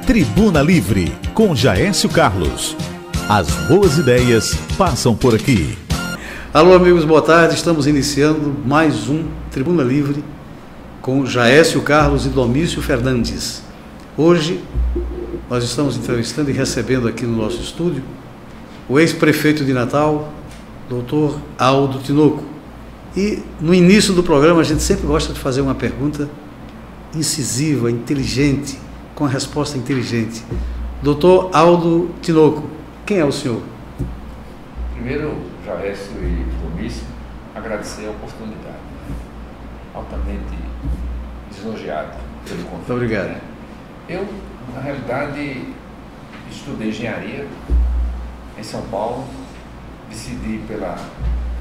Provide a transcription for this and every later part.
Tribuna Livre, com Jaécio Carlos. As boas ideias passam por aqui. Alô, amigos, boa tarde. Estamos iniciando mais um Tribuna Livre com Jaécio Carlos e Domício Fernandes. Hoje nós estamos entrevistando e recebendo aqui no nosso estúdio o ex-prefeito de Natal, Dr. Aldo Tinoco. E no início do programa a gente sempre gosta de fazer uma pergunta incisiva, inteligente, com a resposta inteligente. Dr. Aldo Tinoco, quem é o senhor? Primeiro, Jaécio e Domício, agradecer a oportunidade. Altamente lisonjeado pelo convite. Muito obrigado. Eu, na realidade, estudei engenharia em São Paulo, decidi pela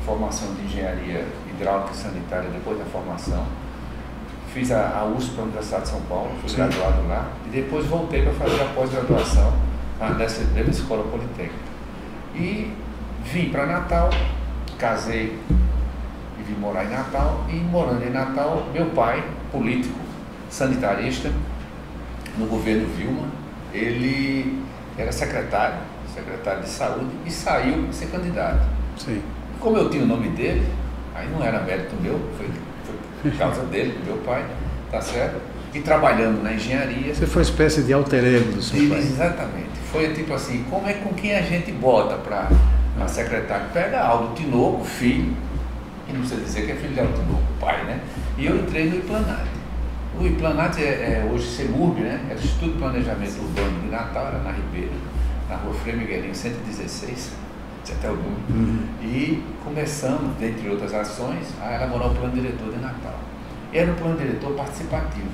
formação de engenharia hidráulica e sanitária depois da formação. Fiz a USP, a Universidade de São Paulo, fui graduado lá, e depois voltei para fazer a pós-graduação nessa escola politécnica. E vim para Natal, casei e vim morar em Natal, e morando em Natal, meu pai, político, sanitarista, no governo Vilma, ele era secretário de saúde e saiu para ser candidato. Sim. Como eu tinha o nome dele, aí não era mérito meu, foi por causa dele, do meu pai, tá certo? E trabalhando na engenharia. Você foi uma espécie de alter ego do seu pai. Exatamente. Foi tipo assim, como é com quem a gente bota para a secretária? Pega Aldo Tinoco, filho, e não precisa dizer que é filho de Aldo Tinoco, pai, né? E eu entrei no Iplanat. O Iplanat é hoje CEMURB, né? É o Instituto de Planejamento Urbano de Natal, era na Ribeira, na rua Frei Miguelinho, 116. Até o número. E começamos, dentre outras ações, a elaborar o plano diretor de Natal. Era um plano diretor participativo.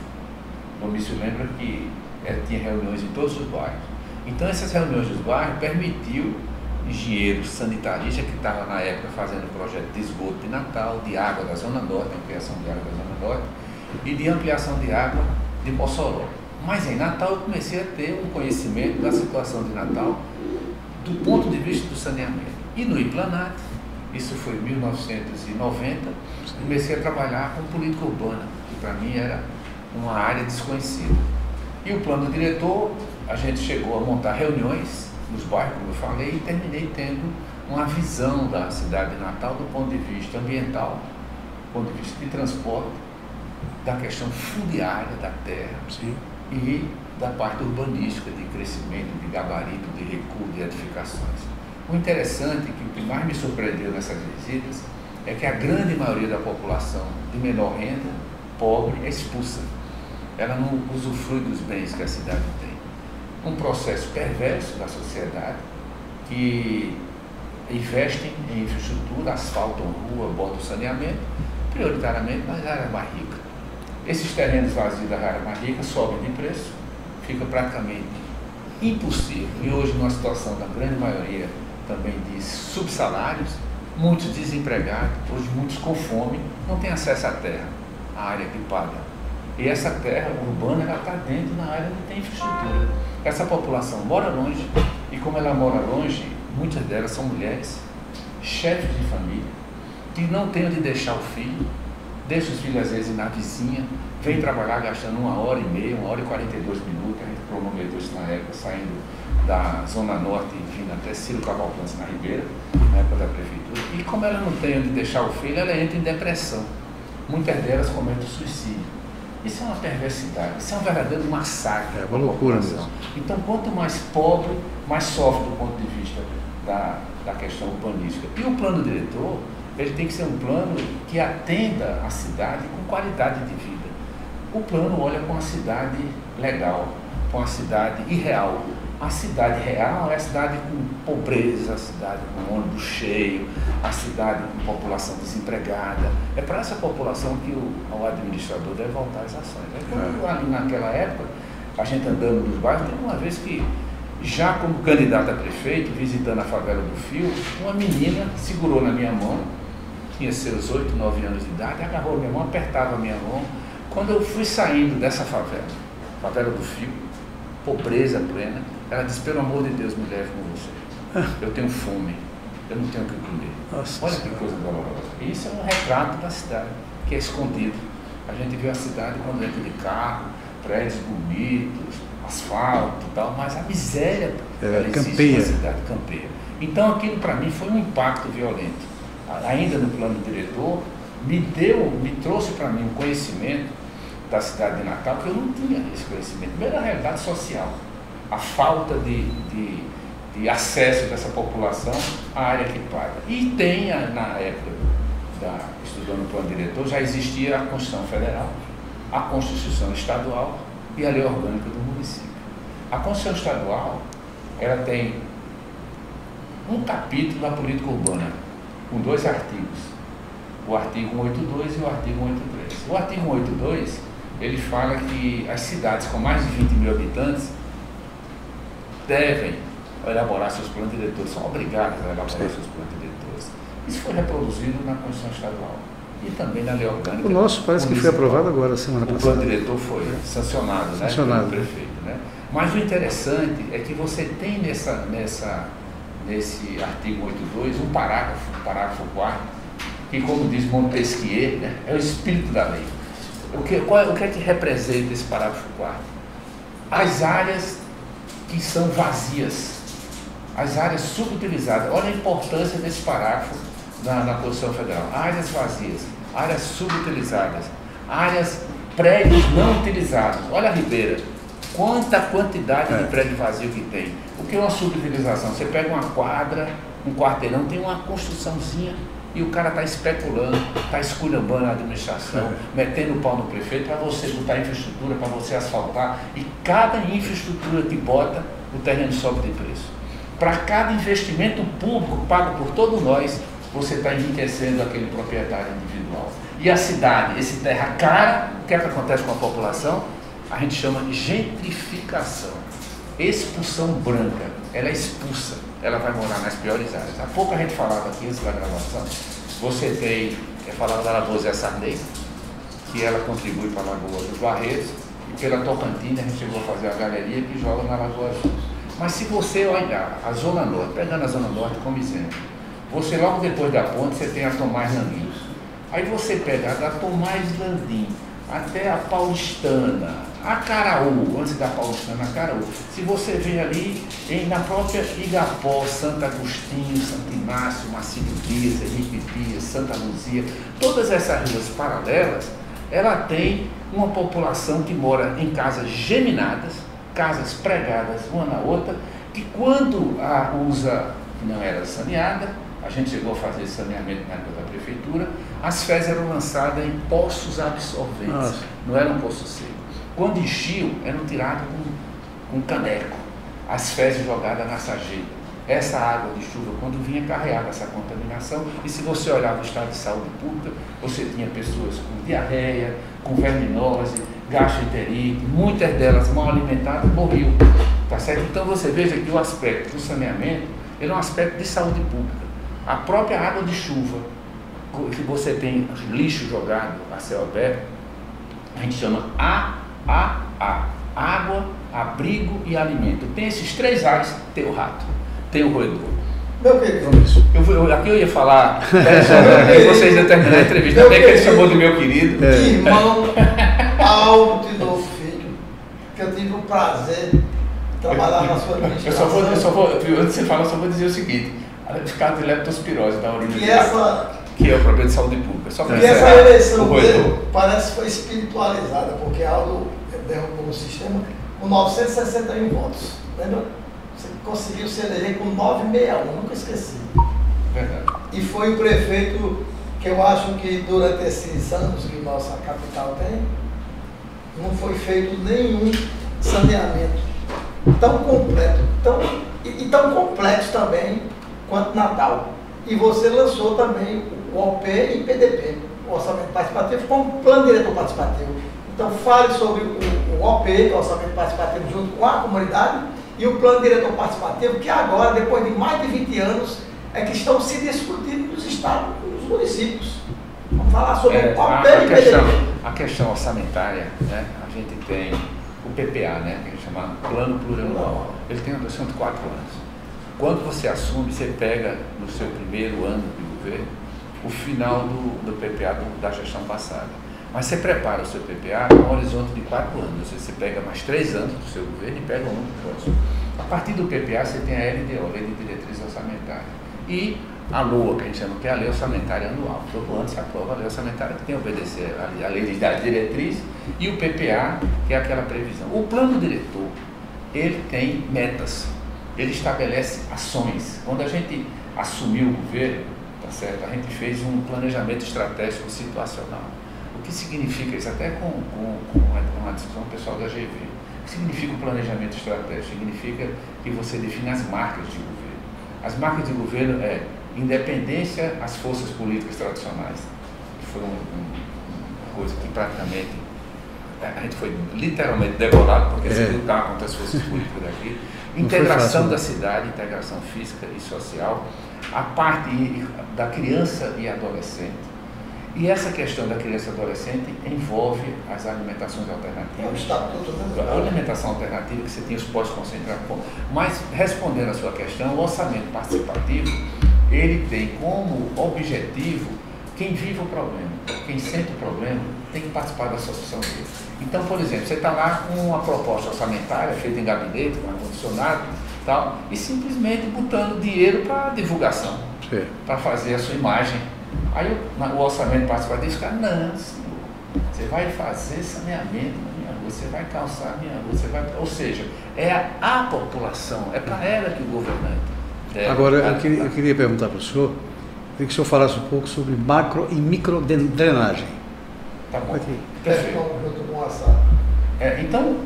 O Domício lembra que tinha reuniões em todos os bairros. Então, essas reuniões dos bairros permitiu engenheiros sanitaristas que estavam na época fazendo o projeto de esgoto de Natal, de água da Zona Norte, ampliação de água da Zona Norte, e de ampliação de água de Mossoró. Mas em Natal eu comecei a ter um conhecimento da situação de Natal do ponto de vista do saneamento. E no Iplanat, isso foi em 1990, comecei a trabalhar com política urbana, que para mim era uma área desconhecida. E o plano diretor, a gente chegou a montar reuniões nos bairros, como eu falei, e terminei tendo uma visão da cidade de Natal do ponto de vista ambiental, do ponto de vista de transporte, da questão fundiária da terra. Sim. E da parte urbanística, de crescimento, de gabarito, de recuo, de edificações. O interessante, que o que mais me surpreendeu nessas visitas, é que a grande maioria da população de menor renda, pobre, é expulsa. Ela não usufrui dos bens que a cidade tem. Um processo perverso da sociedade, que investem em infraestrutura, asfaltam rua, botam saneamento, prioritariamente nas áreas mais ricas. Esses terrenos vazios da área mais rica sobem de preço, fica praticamente impossível. E hoje, numa situação da grande maioria também de subsalários, muitos desempregados, hoje muitos com fome, não têm acesso à terra, à área que paga. E essa terra urbana, ela está dentro na área onde tem infraestrutura. Essa população mora longe, e como ela mora longe, muitas delas são mulheres, chefes de família, que não têm onde deixar o filho, deixa os filhos às vezes na vizinha, vem trabalhar gastando 1h30, 1h42 minutos. A gente promoveu isso na época, saindo da Zona Norte e vindo até Ciro Cavalcante na Ribeira, na época da prefeitura. E como ela não tem onde deixar o filho, ela entra em depressão. Muitas delas cometem suicídio. Isso é uma perversidade, isso é um verdadeiro massacre. É uma loucura mesmo. Então, quanto mais pobre, mais sofre do ponto de vista da questão urbanística. E o plano diretor, ele tem que ser um plano que atenda a cidade com qualidade de vida. O plano olha com a cidade legal, com a cidade irreal. A cidade real é a cidade com pobreza, a cidade com ônibus cheio, a cidade com população desempregada. É para essa população que o administrador deve voltar às ações. Ali naquela época, a gente andando nos bairros, teve uma vez que, já como candidato a prefeito, visitando a favela do Fio, uma menina segurou na minha mão, tinha seus 8, 9 anos de idade, agarrou a minha mão, apertava a minha mão. Quando eu fui saindo dessa favela do Fio, pobreza plena, ela disse: pelo amor de Deus, me leve com você. Eu tenho fome, eu não tenho o que comer. Nossa, olha que coisa dolorosa. Isso é um retrato da cidade, que é escondido. A gente vê a cidade quando entra de carro, prédios bonitos, asfalto e tal, mas a miséria campeia. na cidade, campeia. Então aquilo para mim foi um impacto violento. Ainda no plano diretor, me trouxe para mim um conhecimento da cidade de Natal, que eu não tinha esse conhecimento. Primeiro, a realidade social, a falta de acesso dessa população à área equipada. E tem, na época, estudando o plano diretor, já existia a Constituição Federal, a Constituição Estadual e a Lei Orgânica do município. A Constituição Estadual, ela tem um capítulo da política urbana, com 2 artigos, o artigo 182 e o artigo 183. O artigo 182, ele fala que as cidades com mais de 20 mil habitantes devem elaborar seus planos diretores, são obrigadas a elaborar seus planos diretores. Isso foi reproduzido na Constituição Estadual e também na Lei Orgânica. O nosso parece que foi aprovado agora, semana passada. O plano diretor foi sancionado, né, pelo prefeito. Né? Mas o interessante é que você tem nesse artigo 82 um parágrafo 4, que, como diz Montesquieu, né, é o espírito da lei. O que é que representa esse parágrafo 4? As áreas que são vazias, as áreas subutilizadas. Olha a importância desse parágrafo na Constituição Federal. Áreas vazias, áreas subutilizadas, prédios não utilizados. Olha a Ribeira, quanta quantidade de prédio vazio que tem. O que é uma subutilização? Você pega uma quadra, um quarteirão, tem uma construçãozinha e o cara está especulando, está esculhambando a administração, metendo o pau no prefeito para você botar infraestrutura, para você asfaltar, e cada infraestrutura que bota, o terreno sobe de preço. Para cada investimento público pago por todos nós, você está enriquecendo aquele proprietário individual. E a cidade, esse terra cara, o que é que acontece com a população? A gente chama de gentrificação, expulsão branca. Ela é expulsa, ela vai morar nas piores áreas. Há pouco a gente falava aqui, antes da gravação, você tem, falava da Lagoa Zé Sarney, que ela contribui para a Lagoa dos Barreiros, e pela Tocantins a gente chegou a fazer a galeria que joga na Lagoa Azul. Mas se você olhar a Zona Norte, pegando a Zona Norte como exemplo, você logo depois da ponte, você tem a Tomás Landim. Aí você pega da Tomás Landim até a Paulistana, a Caraú, antes da Paulistana, a Caraú. Se você vê ali, na própria Igapó, Santo Agostinho, Santo Inácio, Marcílio Dias, Henrique Dias, Santa Luzia, todas essas ruas paralelas, ela tem uma população que mora em casas geminadas, casas pregadas uma na outra, que quando a usa não era saneada, a gente chegou a fazer saneamento na época da prefeitura, as fezes eram lançadas em poços absorventes, não eram poços secos. Quando enchiam, eram tirados com caneco, as fezes jogadas na sarjeta. Essa água de chuva, quando vinha, carregava essa contaminação, e se você olhava o estado de saúde pública, você tinha pessoas com diarreia, com verminose, gastroenterite, muitas delas mal alimentadas, morriam. Tá certo? Então você veja que o aspecto do saneamento ele é um aspecto de saúde pública. A própria água de chuva, que você tem lixo jogado a céu aberto, a gente chama água, abrigo e alimento. Tem esses 3 A's, tem o rato, tem o roedor. Meu querido, aqui eu ia falar 10 horas, vocês iam terminar a entrevista, até que ele chamou de meu querido. Irmão Aldo Tinoco Filho, que eu tive o prazer de trabalhar na sua administração. Antes de você falar, eu só vou dizer o seguinte: o caso de leptospirose da urina que é o problema de saúde pública. Só e essa eleição dele parece que foi espiritualizada, porque Aldo derrubou no sistema com 961 votos. Lembra? Você conseguiu se eleger com 961, nunca esqueci. Verdade. E foi o prefeito que eu acho que durante esses anos que nossa capital tem, não foi feito nenhum saneamento tão completo, tão complexo também quanto Natal. E você lançou também o OP e PDP, o Orçamento Participativo, como plano diretor participativo. Então fale sobre o OP, o Orçamento Participativo, junto com a comunidade, e o plano diretor participativo, que agora, depois de mais de 20 anos, é que estão se discutindo nos estados e nos municípios. Vamos falar sobre o OP e PDP. A questão orçamentária, né? A gente tem o PPA, né? Que é chamado Plano Plurianual. Ele tem uma duração de 4 anos. Quando você assume, você pega no seu primeiro ano de governo o final do PPA da gestão passada. Mas você prepara o seu PPA com um horizonte de 4 anos. Você pega mais 3 anos do seu governo e pega um ano próximo. A partir do PPA você tem a LDO, Lei de Diretriz Orçamentária. E a LOA, que a gente chama que é a Lei Orçamentária Anual. Todo ano se aprova a Lei Orçamentária, que tem que obedecer a Lei de Diretriz, e o PPA, que é aquela previsão. O plano diretor, ele tem metas, ele estabelece ações. Quando a gente assumiu o governo, tá certo? A gente fez um planejamento estratégico situacional. O que significa isso? Até com uma discussão pessoal da GV. O que significa o planejamento estratégico? Significa que você define as marcas de governo. As marcas de governo é independência às forças políticas tradicionais, que foi uma coisa que praticamente a gente foi literalmente devorado, porque se lutar contra as forças políticas daqui. Integração da cidade, integração física e social, a parte da criança e adolescente. E essa questão da criança e adolescente envolve as alimentações alternativas. A alimentação alternativa, que você tem os pós-concentrados. Mas, respondendo a sua questão, o orçamento participativo, ele tem como objetivo quem vive o problema, quem sente o problema, tem que participar da solução dele. Então, por exemplo, você está lá com uma proposta orçamentária feita em gabinete, com ar-condicionado e tal, e simplesmente botando dinheiro para divulgação, para fazer a sua imagem. Aí o orçamento participativo diz, cara, não, senhor, você vai fazer saneamento na minha rua, você vai calçar a minha rua, você vai... Ou seja, é a população, é para ela que o governante deve... Agora, eu queria perguntar para o senhor, queria que o senhor falasse um pouco sobre macro e micro drenagem. Tá bom. Perfeito. Então,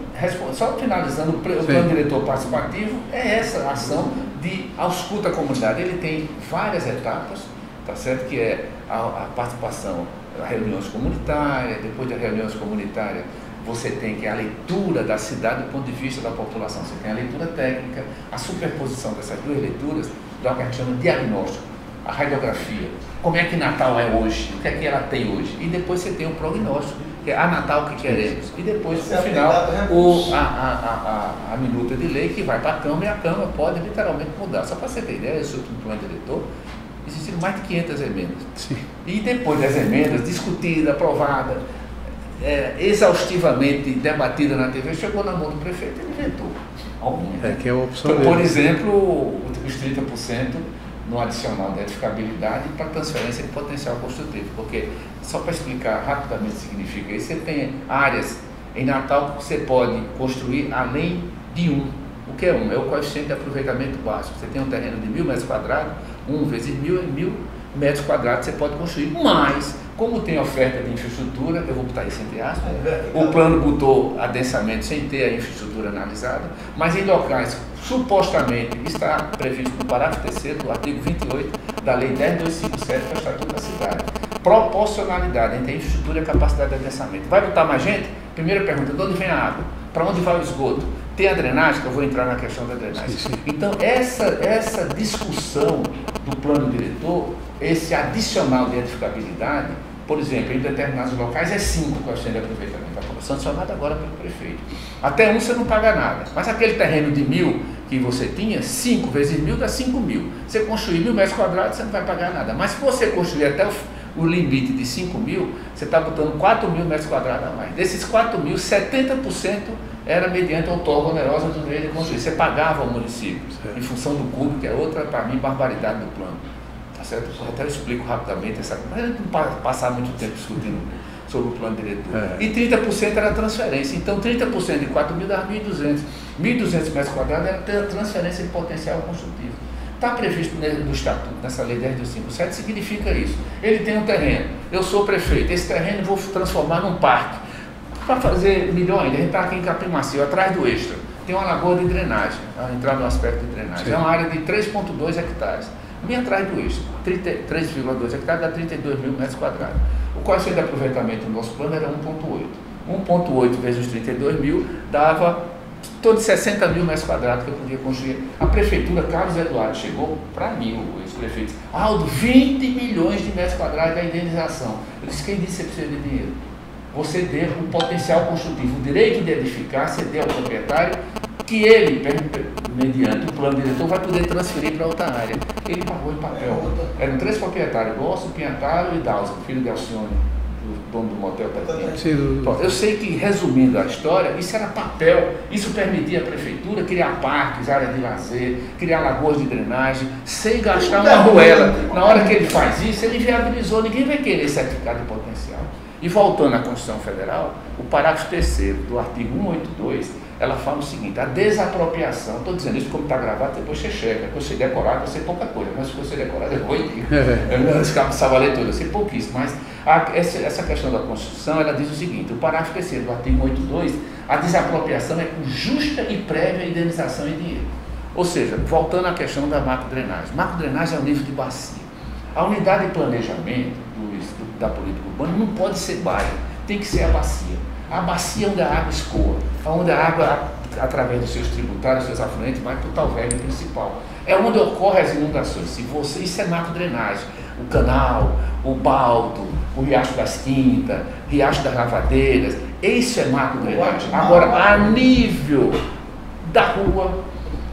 só finalizando, o plano diretor participativo é essa ação de ausculta a comunidade. Ele tem várias etapas, tá certo? Que é a participação, as reuniões comunitárias, depois das reuniões comunitárias, você tem que a leitura da cidade do ponto de vista da população. Você tem a leitura técnica, a superposição dessas duas leituras, dá o que a gente chama de diagnóstico, a radiografia. Como é que Natal é hoje? O que é que ela tem hoje? E depois você tem o prognóstico, que é a Natal que queremos. E depois, no final, a minuta de lei que vai para a Câmara, e a Câmara pode literalmente mudar. Só para você ter ideia, eu sou o plano diretor, existiram mais de 500 emendas. Sim. E depois das emendas, discutida, aprovada, exaustivamente debatida na TV, chegou na mão do prefeito e ele vetou. Que é a opção então, por exemplo, os 30% no adicional de edificabilidade para transferência de potencial construtivo. Porque, só para explicar rapidamente o que significa isso, você tem áreas em Natal que você pode construir além de 1. O que é 1? É o coeficiente de aproveitamento básico. Você tem um terreno de 1.000 metros quadrados, 1 vezes 1.000 é 1.000 metros quadrados você pode construir. Mas, como tem oferta de infraestrutura, eu vou botar isso entre aspas, o plano botou adensamento sem ter a infraestrutura analisada, mas em locais supostamente está previsto no parágrafo 3º do artigo 28 da Lei 10.257 para o Estatuto da Cidade. Proporcionalidade entre a infraestrutura e a capacidade de adensamento. Vai botar mais gente? Primeira pergunta, de onde vem a água? Para onde vai o esgoto? Tem a drenagem, que eu vou entrar na questão da drenagem. Então, essa discussão do plano diretor, esse adicional de edificabilidade, por exemplo, em determinados locais é 5 o coeficiente de aproveitamento, sancionado agora pelo prefeito. Até 1 você não paga nada, mas aquele terreno de 1.000 que você tinha, 5 vezes 1.000 dá 5.000. Você construir 1.000 metros quadrados, você não vai pagar nada. Mas se você construir até o limite de 5.000, você está botando 4.000 metros quadrados a mais. Desses 4.000, 70% era mediante outorga onerosa do direito de construir. Você pagava ao município, em função do cubo, que é outra, para mim, barbaridade do plano. Tá certo? Eu até explico rapidamente essa coisa, mas não passar muito tempo discutindo sobre o plano diretor. E 30% era transferência. Então, 30% de 4.000 dava 1.200. 1.200 metros quadrados era transferência de potencial construtivo. Está previsto no Estatuto, nessa Lei 10.257, significa isso. Ele tem um terreno, eu sou prefeito, esse terreno eu vou transformar num parque. Para fazer milhões, a gente está aqui em Capim Macio, atrás do Extra, tem uma lagoa de drenagem, entrar no aspecto de drenagem. É uma área de 3,2 hectares, bem atrás do Extra, 3,2 hectares dá 32.000 metros quadrados. O coeficiente de aproveitamento do nosso plano era 1,8. 1,8 vezes os 32.000 dava todo 60.000 metros quadrados que eu podia construir. A prefeitura, Carlos Eduardo, chegou para mim, o ex-prefeito, Aldo, 20 milhões de metros quadrados da indenização. Eu disse, quem disse que você precisa de dinheiro? Você deu um potencial construtivo, o direito de edificar, você deu ao proprietário, que ele, mediante o plano diretor, vai poder transferir para outra área. Ele pagou em papel. Eram 3 proprietários, Gosto, Pinhataro e Dalza, filho de Alcione, dono do motel Tatinha? Sim, Pronto, eu sei que, resumindo a história, isso era papel, isso permitia a prefeitura criar parques, áreas de lazer, criar lagoas de drenagem, sem gastar uma arruela. Na hora que ele faz isso, ele viabilizou, ninguém vai querer certificado de potencial. E voltando à Constituição Federal, o parágrafo 3º do artigo 182, ela fala o seguinte: a desapropriação, estou dizendo isso como está gravado, depois você chega, depois você decorado, vai ser pouca coisa, mas se você decorado, eu vou dizer. Eu não precisava ler tudo, eu sei pouquíssimo, mas essa questão da Constituição, ela diz o seguinte: o parágrafo 3º do artigo 182, a desapropriação é com justa e prévia indenização em dinheiro. Ou seja, voltando à questão da macrodrenagem. Macrodrenagem é o nível de bacia. A unidade de planejamento da política urbana não pode ser bairro, tem que ser a bacia. A bacia onde a água escoa, onde a água, através dos seus tributários, dos seus afluentes, vai para o tal verme principal. É onde ocorrem as inundações. Isso é macrodrenagem. O canal, o baldo, o Riacho das Quintas, Riacho das Lavadeiras, isso é macrodrenagem. Agora, a nível da rua,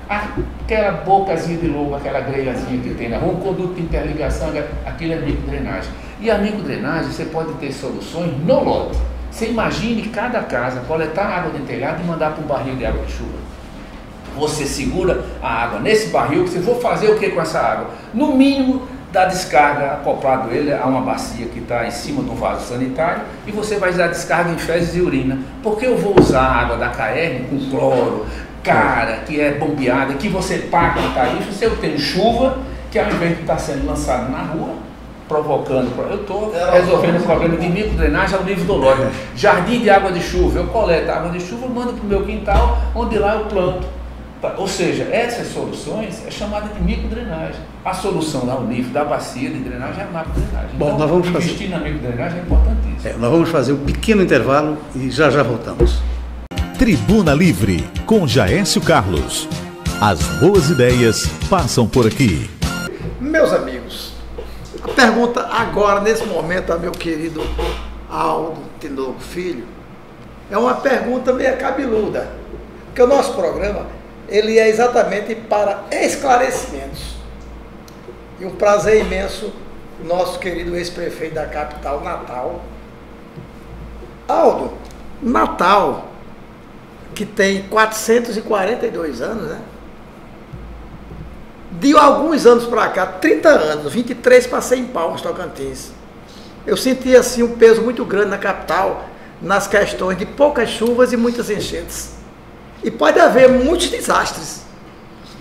aquela bocazinha de lobo, aquela grelhazinha que tem na rua, um conduto de interligação, aquilo é microdrenagem. E a microdrenagem, você pode ter soluções no lote. Você imagine cada casa coletar água do telhado e mandar para um barril de água de chuva. Você segura a água nesse barril, você vai fazer o que com essa água? No mínimo, dá descarga acoplado ele a uma bacia que está em cima de um vaso sanitário, e você vai dar descarga em fezes e urina. Porque eu vou usar a água da CAERN com cloro, que é bombeada, que você paga em tarifa, se eu tenho chuva, que ao invés de estar sendo lançado na rua, provocando, eu estou resolvendo o problema de microdrenagem ao nível do lote. Jardim de água de chuva, eu coleto a água de chuva, mando para o meu quintal, onde lá eu planto. Ou seja, essas soluções é chamada de microdrenagem. A solução ao nível da bacia de drenagem é a macrodrenagem. Bom, então, nós vamos investir na microdrenagem é importantíssimo. Nós vamos fazer um pequeno intervalo e já voltamos. Tribuna Livre, com Jaécio Carlos. As boas ideias passam por aqui. Meus amigos, a pergunta agora, nesse momento, a meu querido Aldo Tinoco Filho, é uma pergunta meio cabeluda, porque o nosso programa, ele é exatamente para esclarecimentos. E um prazer imenso, o nosso querido ex-prefeito da capital, Natal. Aldo, Natal, que tem 442 anos, né? De alguns anos para cá, 30 anos, 23 passei em Palmas, Tocantins. Eu senti assim um peso muito grande na capital, nas questões de poucas chuvas e muitas enchentes. E pode haver muitos desastres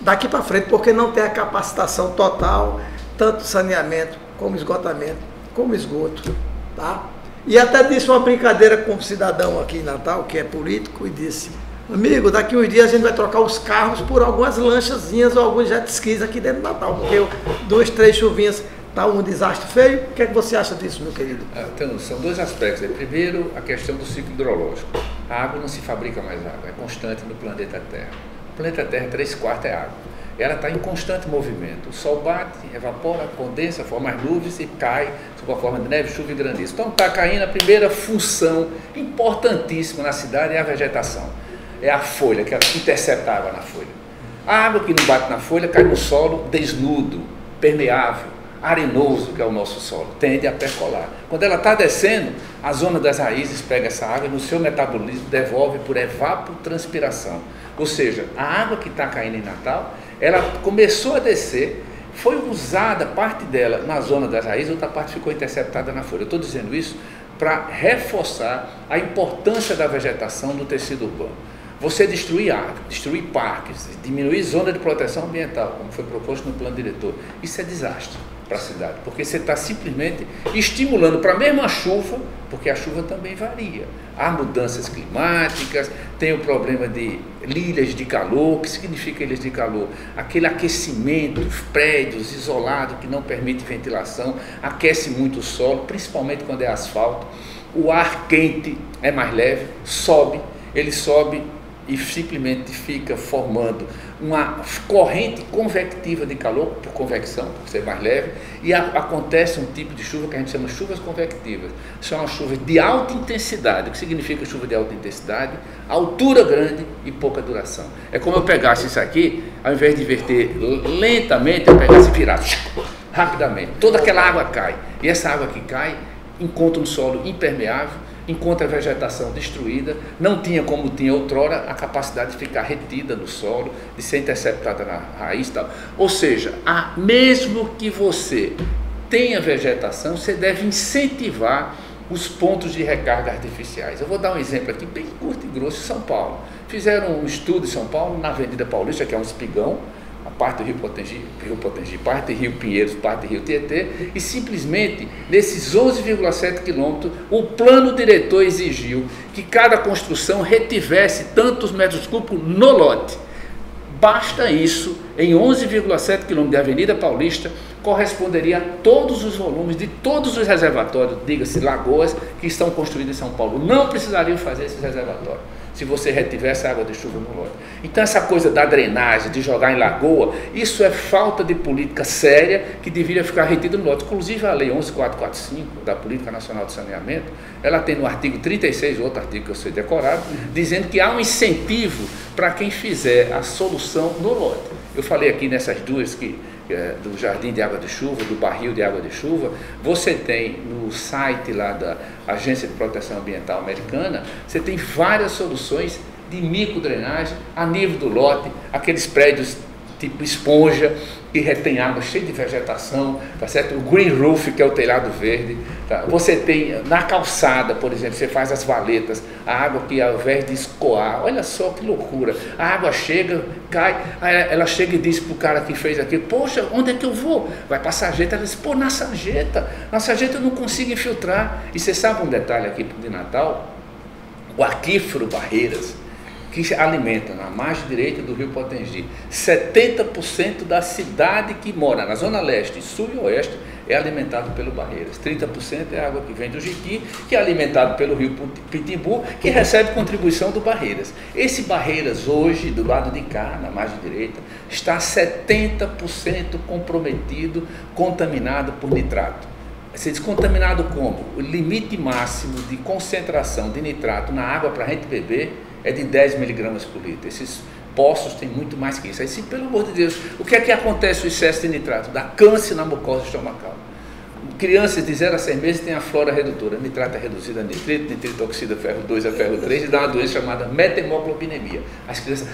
daqui para frente, porque não tem a capacitação total, tanto saneamento, como esgotamento, como esgoto, tá? E até disse uma brincadeira com um cidadão aqui em Natal, que é político, e disse: amigo, daqui uns dias a gente vai trocar os carros por algumas lanchazinhas ou alguns jet skis aqui dentro do Natal, porque 2, 3 chuvinhas está um desastre feio. O que é que você acha disso, meu querido? Então, são dois aspectos. Primeiro, a questão do ciclo hidrológico. A água não se fabrica mais água, é constante no planeta Terra. O planeta Terra, 3/4 é água. Ela está em constante movimento. O sol bate, evapora, condensa, forma as nuvens e cai sob a forma de neve, chuva e granizo. Então está caindo. A primeira função importantíssima na cidade é a vegetação. É a folha, que intercepta a água na folha. A água que não bate na folha cai no solo desnudo, permeável, arenoso, que é o nosso solo, tende a percolar. Quando ela está descendo, a zona das raízes pega essa água e no seu metabolismo devolve por evapotranspiração. Ou seja, a água que está caindo em Natal, ela começou a descer, foi usada parte dela na zona das raízes, outra parte ficou interceptada na folha. Eu estou dizendo isso para reforçar a importância da vegetação no tecido urbano. Você destruir árvores, destruir parques, diminuir zona de proteção ambiental, como foi proposto no plano diretor, isso é desastre para a cidade, porque você está simplesmente estimulando para a mesma chuva, porque a chuva também varia. Há mudanças climáticas, tem o problema de ilhas de calor. O que significa ilhas de calor? Aquele aquecimento, prédios isolados que não permite ventilação, aquece muito o solo, principalmente quando é asfalto. O ar quente é mais leve, ele sobe e simplesmente fica formando uma corrente convectiva de calor, por convecção, por ser mais leve, e acontece um tipo de chuva que a gente chama de chuvas convectivas. São as chuvas de alta intensidade. O que significa chuva de alta intensidade? Altura grande e pouca duração. É como eu pegasse isso aqui, ao invés de verter lentamente, eu pegasse e virasse rapidamente. Toda aquela água cai. E essa água que cai encontra um solo impermeável, encontra a vegetação destruída, não tinha como tinha outrora a capacidade de ficar retida no solo, de ser interceptada na raiz e tal. Ou seja, mesmo que você tenha vegetação, você deve incentivar os pontos de recarga artificiais. Eu vou dar um exemplo aqui bem curto e grosso em São Paulo. Fizeram um estudo em São Paulo, na Avenida Paulista, que é um espigão, a parte do Rio Potengi, parte do Rio Pinheiros, parte do Rio Tietê, e simplesmente, nesses 11,7 quilômetros, o plano diretor exigiu que cada construção retivesse tantos metros cúbicos no lote. Basta isso, em 11,7 quilômetros de Avenida Paulista, corresponderia a todos os volumes de todos os reservatórios, diga-se lagoas, que estão construídos em São Paulo. Não precisariam fazer esses reservatórios, se você retivesse a água de chuva no lote. Então essa coisa da drenagem, de jogar em lagoa, isso é falta de política séria que deveria ficar retida no lote. Inclusive a lei 11445 da Política Nacional de Saneamento, ela tem no artigo 36, outro artigo que eu sei decorado, dizendo que há um incentivo para quem fizer a solução no lote. Eu falei aqui nessas duas do Jardim de Água de Chuva, do Barril de Água de Chuva, você tem no site lá da Agência de Proteção Ambiental Americana, você tem várias soluções de microdrenagem a nível do lote, aqueles prédios tipo esponja, que retém água cheia de vegetação, tá certo? O green roof, que é o telhado verde, tá? Você tem na calçada, por exemplo, você faz as valetas, a água que ao invés de escoar, olha só que loucura, a água chega, cai, ela chega e diz para o cara que fez aquilo, poxa, onde é que eu vou? Vai para a sarjeta, ela diz, pô, na sarjeta eu não consigo infiltrar. E você sabe um detalhe aqui de Natal? O aquífero Barreiras, que alimenta na margem direita do Rio Potengi, 70% da cidade que mora na zona leste, sul e oeste é alimentado pelo Barreiras. 30% é água que vem do Jiqui, que é alimentado pelo Rio Pitimbu, que recebe contribuição do Barreiras. Esse Barreiras hoje, do lado de cá, na margem direita, está 70% comprometido, contaminado por nitrato. Ser descontaminado como? O limite máximo de concentração de nitrato na água para a gente beber é de 10 miligramas por litro. Esses poços têm muito mais que isso. Aí, sim, pelo amor de Deus, o que é que acontece o excesso de nitrato? Dá câncer na mucosa estomacal. Crianças de 0 a 6 meses têm a flora redutora. Nitrato é reduzido a nitrito, nitrito oxida ferro 2 a ferro 3 e dá uma doença chamada metemoglobinemia. As crianças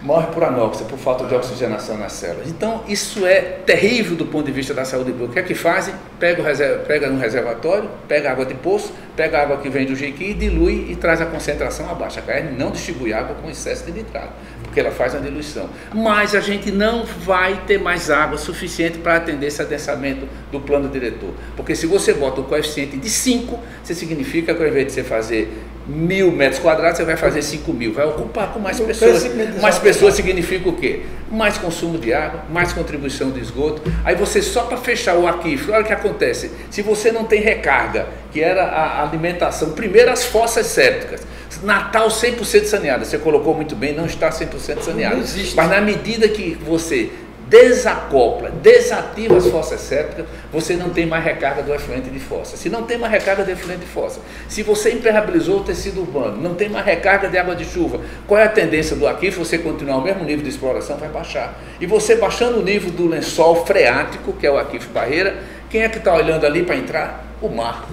morrem por anóxia, por falta de oxigenação nas células. Então, isso é terrível do ponto de vista da saúde pública. O que é que fazem? Pega no reservatório, pega água de poço, pega a água que vem do Jiqui, dilui e traz a concentração abaixo. A CAERN não distribui água com excesso de nitrato, porque ela faz a diluição. Mas a gente não vai ter mais água suficiente para atender esse adensamento do plano diretor. Porque se você bota o coeficiente de 5, isso significa que ao invés de você fazer 1.000 metros quadrados, você vai fazer 5.000, vai ocupar com mais pessoas. Mais pessoas significa o quê? Mais consumo de água, mais contribuição de esgoto. Aí você, só para fechar o aquífero, olha o que acontece. Se você não tem recarga, que era a alimentação, primeiro as fossas sépticas, Natal 100% saneada, você colocou muito bem, não está 100% saneada. Mas na medida que você desacopla, desativa as fossas sépticas, você não tem mais recarga do efluente de fossa. Se não tem mais recarga de efluente de fossa, se você impermeabilizou o tecido urbano, não tem mais recarga de água de chuva, qual é a tendência do aquífero? Você continuar o mesmo nível de exploração, vai baixar. E você baixando o nível do lençol freático, que é o aquífero Barreira, quem é que está olhando ali para entrar? O mar.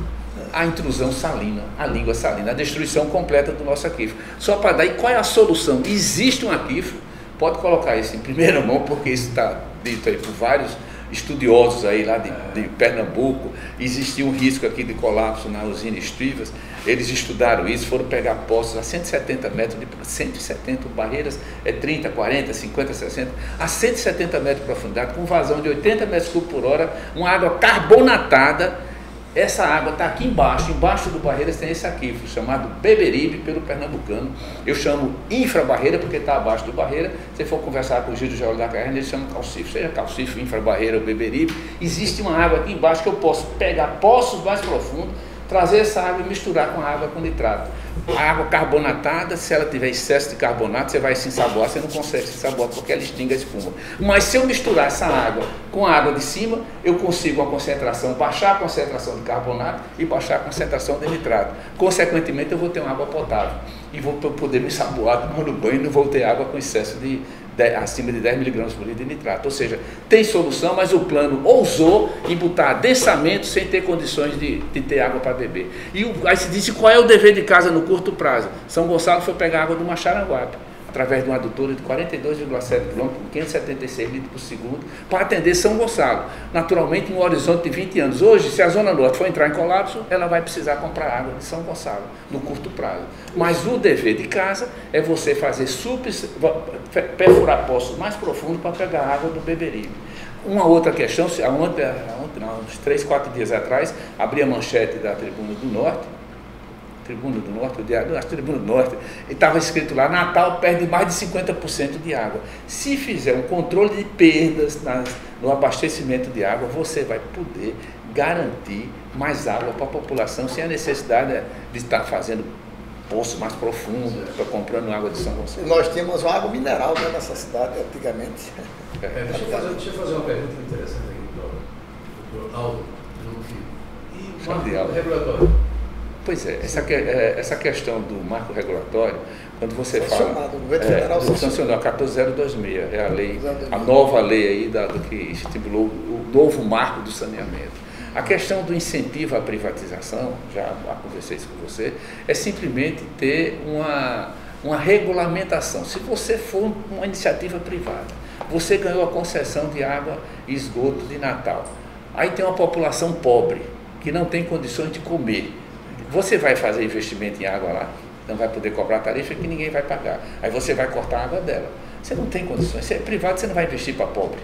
A intrusão salina, a língua salina, a destruição completa do nosso aquífero. Só para dar, e qual é a solução? Existe um aquífero, pode colocar isso em primeira mão, porque isso está dito aí por vários estudiosos aí lá de Pernambuco. Existia um risco aqui de colapso na usina Estrivas, eles estudaram isso, foram pegar poços a 170 metros, 170 Barreiras, 30, 40, 50, 60, a 170 metros de profundidade, com vazão de 80 metros cúbicos por hora, uma água carbonatada. Essa água está aqui embaixo do Barreiras tem esse aquífero, chamado Beberibe pelo pernambucano. Eu chamo infrabarreira porque está abaixo do Barreira. Se for conversar com o Giro Geólogo da CAERN, eles chamam calcífero. Seja calcífero, infrabarreira ou Beberibe, existe uma água aqui embaixo que eu posso pegar poços mais profundos, trazer essa água e misturar com a água com nitrato. A água carbonatada, se ela tiver excesso de carbonato, você vai se ensaboar, você não consegue se ensaboar porque ela extingue a espuma. Mas se eu misturar essa água com a água de cima, eu consigo baixar a concentração de carbonato e baixar a concentração de nitrato. Consequentemente, eu vou ter uma água potável. e vou poder me saboar tomando banho e não vou ter água com excesso acima de 10 miligramas por litro de nitrato. Ou seja, tem solução, mas o plano ousou em botar adensamento sem ter condições de ter água para beber. Aí se disse qual é o dever de casa no curto prazo. São Gonçalo foi pegar água do Macharanguape, através de uma adutora de 42,7 km, com 576 litros por segundo, para atender São Gonçalo. Naturalmente, em um horizonte de 20 anos. Hoje, se a Zona Norte for entrar em colapso, ela vai precisar comprar água de São Gonçalo, no curto prazo. Mas o dever de casa é você fazer perfurar poços mais profundos para pegar água do Beberibe. Uma outra questão, uns 3, 4 dias atrás, abri a manchete da Tribuna do Norte, o Diário da Tribuna do Norte, e estava escrito lá: Natal perde mais de 50% de água. Se fizer um controle de perdas no abastecimento de água, você vai poder garantir mais água para a população, sem a necessidade de estar fazendo poços mais profundos, comprando água de São Gonçalo. Nós tínhamos uma água mineral, né, nessa cidade, antigamente. Deixa eu fazer uma pergunta interessante aqui, doutor Aldo. E o marco regulatório? Pois é, essa questão do marco regulatório, quando você fala... Sancionou a 14026, é a lei, a nova lei aí do que estipulou o novo marco do saneamento. A questão do incentivo à privatização, já conversei isso com você, é simplesmente ter uma regulamentação. Se você for uma iniciativa privada, você ganhou a concessão de água e esgoto de Natal. Aí tem uma população pobre, que não tem condições de comer. Você vai fazer investimento em água lá, não vai poder cobrar tarifa que ninguém vai pagar. Aí você vai cortar a água dela. Você não tem condições. Se é privado, você não vai investir para pobre.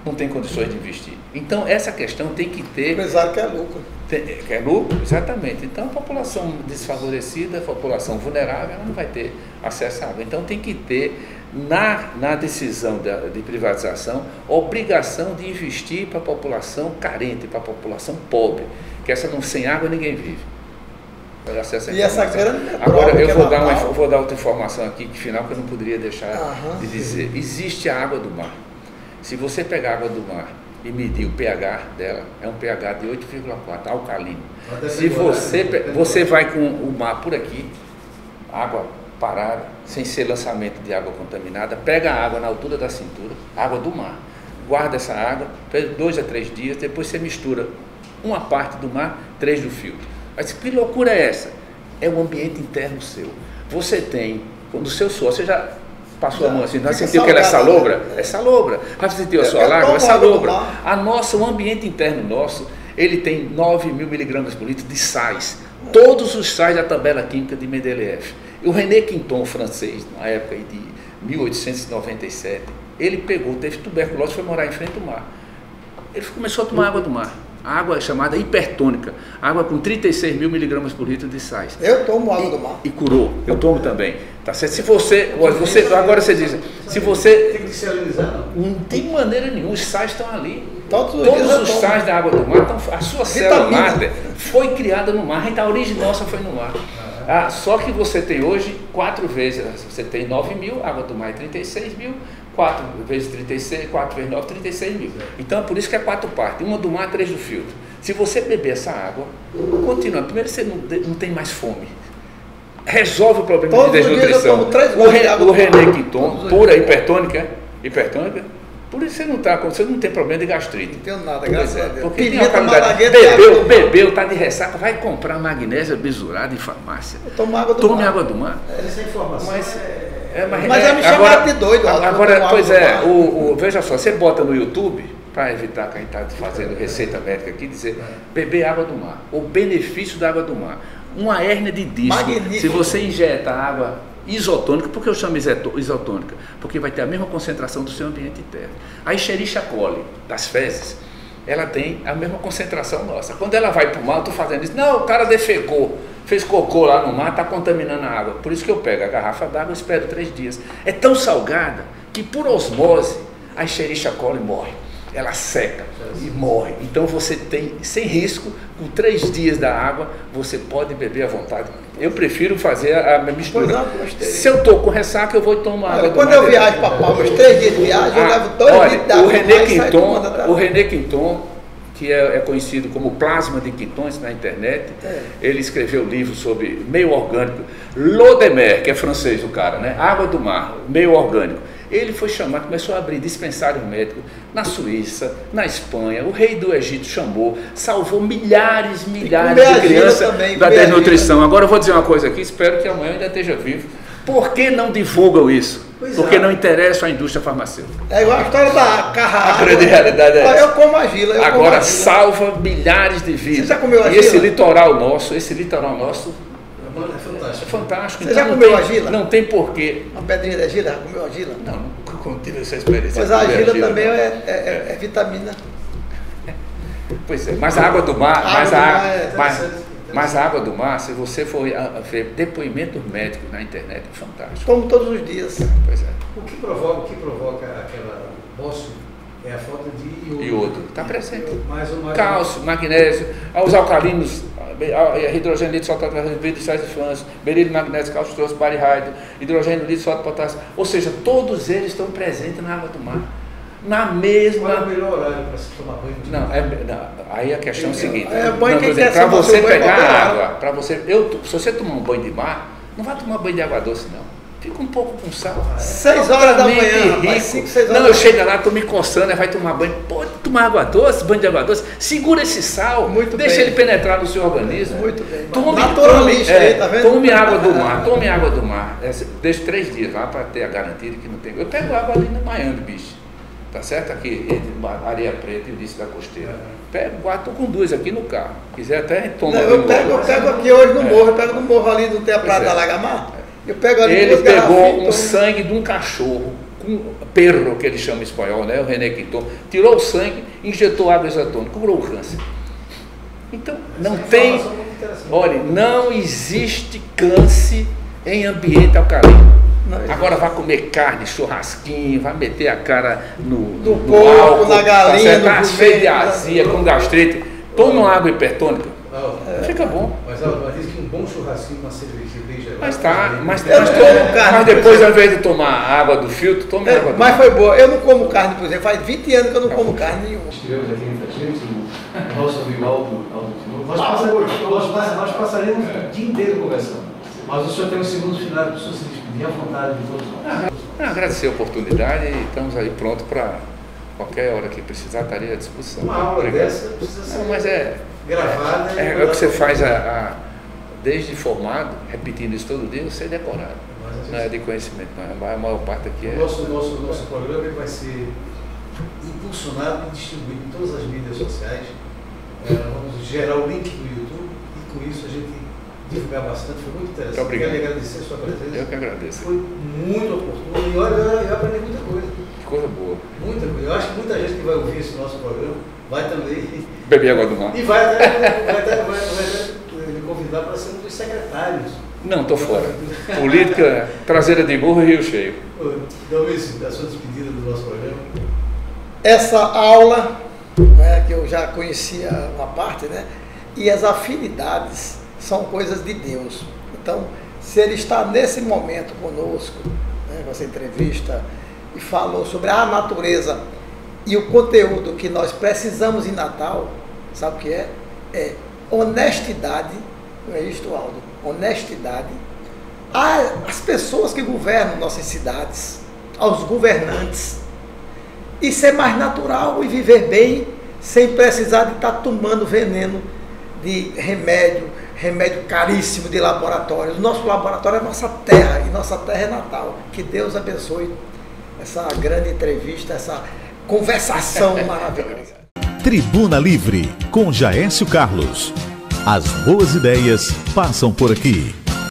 Não tem condições de investir. Então, essa questão tem que ter... O empresário quer lucro. Quer lucro, exatamente. Então, a população desfavorecida, a população vulnerável, ela não vai ter acesso à água. Então, tem que ter, na decisão de privatização, obrigação de investir para a população carente, para a população pobre. Que sem água ninguém vive. E essa grande agora eu vou dar outra informação aqui, que final que eu não poderia deixar de dizer. Existe a água do mar. Se você pegar a água do mar e medir o pH dela, é um pH de 8,4, alcalino. Se você vai com o mar por aqui, água parada, sem ser lançamento de água contaminada, pega a água na altura da cintura, água do mar, guarda essa água, 2 a 3 dias, depois você mistura uma parte do mar, 3 do filtro. Mas que loucura é essa? É o ambiente interno seu. Você tem, quando o seu suor, você já passou a mão assim, já sentiu que ela é salobra? É salobra. Já sentiu a sua lágrima? É salobra. O ambiente interno nosso, ele tem 9 mil miligramas por litro de sais. Todos os sais da tabela química de Mendeleev. E o René Quinton, francês, na época de 1897, ele teve tuberculose e foi morar em frente ao mar. Ele começou a tomar água do mar. A água é chamada hipertônica, água com 36 mil miligramas por litro de sais. Eu tomo água do mar. E curou, eu tomo também. Tá certo? Se agora você diz, se você... Tem que salinizar? Não tem maneira nenhuma, os sais estão ali. Todos os sais da água do mar, a sua célula máter foi criada no mar, então a origem nossa foi no mar. Só que você tem hoje 4 vezes, você tem 9 mil, água do mar é 36 mil, 4 vezes 36, 4 vezes 9, 36 mil. Então é por isso que é 4 partes, uma do mar, 3 do filtro. Se você beber essa água, continua. Primeiro você não tem mais fome. Resolve o problema de desnutrição. O René Quinton, pura hipertônica, por isso você não tem problema de gastrite. Não tenho nada, graças a Deus. Porque tem uma qualidade. Bebeu, está de ressaca, vai comprar magnésia besurada em farmácia. Tome água do mar. Tome água do mar. Essa informação mas me chamaram de doido. Agora, pois é, veja só, você bota no YouTube, para evitar que a gente está fazendo receita médica aqui, dizer beber água do mar, o benefício da água do mar. Uma hérnia de disco, magnífico. Se você injeta água isotônica, por que eu chamo isotônica? Porque vai ter a mesma concentração do seu ambiente interno. A Escherichia coli, das fezes, ela tem a mesma concentração nossa. Quando ela vai para o mar, eu estou fazendo isso, não, o cara defecou, fez cocô lá no mar, está contaminando a água. Por isso que eu pego a garrafa d'água e espero 3 dias. É tão salgada que por osmose a Escherichia coli morre. Ela seca e morre. Então você tem, sem risco, com 3 dias da água, você pode beber à vontade. Eu prefiro fazer a mistura. Se eu estou com ressaca, eu vou tomar água do mar. Quando eu viajo para Palmas, 3 dias de viagem, eu levo 2 litros d'água. O René Quinton, que é conhecido como Plasma de Quitões na internet. Ele escreveu livros sobre meio orgânico. L'eau de mer, que é francês o cara, né? Água do mar, meio orgânico. Ele foi chamado, começou a abrir dispensário médico na Suíça, na Espanha. O rei do Egito chamou, salvou milhares de crianças da desnutrição. Agora eu vou dizer uma coisa aqui, espero que amanhã ainda esteja vivo. Por que não divulgam isso? Porque não interessa a indústria farmacêutica. É igual a história da carraça. A grande realidade é essa. Eu como argila. Agora salva milhares de vidas. Você já comeu argila? E esse litoral nosso É fantástico. é fantástico. Você já comeu argila? Não tem porquê. Uma pedrinha de argila, já comeu argila? Não, nunca tive essa experiência. Mas a argila também é vitamina. Pois é, mas a água do mar, mas a água do mar, se você for ver depoimentos médicos na internet, é fantástico. Como todos os dias. Pois é. O que provoca aquela bócio é a falta de iodo. Iodo, está presente. Cálcio, magnésio, os alcalinos, hidrogênio líquido, sódio, potássio, sais de flãs, berílio, magnésio, cálcio, troço, barihide, hidrogênio líquido, sódio, potássio. Ou seja, todos eles estão presentes na água do mar. Na mesma. Qual é o melhor horário para se tomar banho? Não, aí a questão é o seguinte: para você pegar água, se você tomar um banho de mar, não vai tomar banho de água doce, não. Fica um pouco com sal. 6 horas da manhã, rico. 5, 6 horas. Não, eu chego lá, estou me coçando, vai tomar banho. Pode tomar água doce, banho de água doce. Segura esse sal, deixa ele penetrar no seu organismo. Muito bem. Tome água do mar, tome água do mar. Deixa 3 dias lá para ter a garantia de que não tem. Eu pego água ali no Miami, bicho. Tá certo? Aqui, entre Areia Preta e o início da costeira. Pego, estou com 2 aqui no carro. Quiser até toma. Eu pego aqui hoje no morro, eu pego no morro ali, não tem a praia da Lagamar. Eu pego ali. Ele pegou sangue de um cachorro, um perro que ele chama em espanhol, né? O René Quinton, tirou o sangue, injetou água isotônica, curou o câncer. Então, não existe câncer em ambiente alcalino. Agora vai comer carne, churrasquinho, vai meter a cara no porco, álcool, na galinha, tá cheio de azia, com gastrite, toma uma água hipertônica, fica bom. Mas diz que um bom churrasquinho, uma cervejinha bem gelada. Mas depois, ao invés de tomar água do filtro, tome água do Mas foi boa. Eu não como carne, por exemplo, faz 20 anos que eu não como carne nenhuma. Estivemos aqui em Itajaí, o nosso amigo Aldo nós passaremos o dia inteiro conversando. Mas o senhor tem um segundo final, o senhor se despedir à vontade de todos nós. Agradecer a oportunidade e estamos aí prontos para qualquer hora que precisar, estaria à disposição. Uma aula dessa precisa ser gravada. É o que você faz desde formado, repetindo isso todo dia, você é decorado. Não é de conhecimento, não. A maior parte aqui é. O nosso programa ele vai ser impulsionado e distribuído em todas as mídias sociais. Vamos gerar o link no YouTube e com isso a gente divulgar bastante. Foi muito interessante. Muito obrigado. Quero agradecer a sua presença. Eu que agradeço. Foi muito oportuno e olha, eu aprendi muita coisa. Que coisa boa. Muita coisa. Eu acho que muita gente que vai ouvir esse nosso programa vai também beber água do mar. E vai me convidar para ser um dos secretários. Não, estou fora. Política, traseira de burro e rio cheio. Então, isso, a sua despedida do nosso programa. Essa aula, que eu já conhecia uma parte, né? E as afinidades são coisas de Deus. Então, se ele está nesse momento conosco, com essa entrevista, e falou sobre a natureza e o conteúdo que nós precisamos em Natal, sabe o que é? É honestidade, não é isto, Aldo? Honestidade às pessoas que governam nossas cidades, aos governantes, e ser mais natural e viver bem, sem precisar de estar tomando veneno de remédio caríssimo de laboratório. O nosso laboratório é nossa terra, e nossa terra é Natal. Que Deus abençoe essa grande entrevista, essa conversação maravilhosa. Tribuna Livre, com Jaécio Carlos. As boas ideias passam por aqui.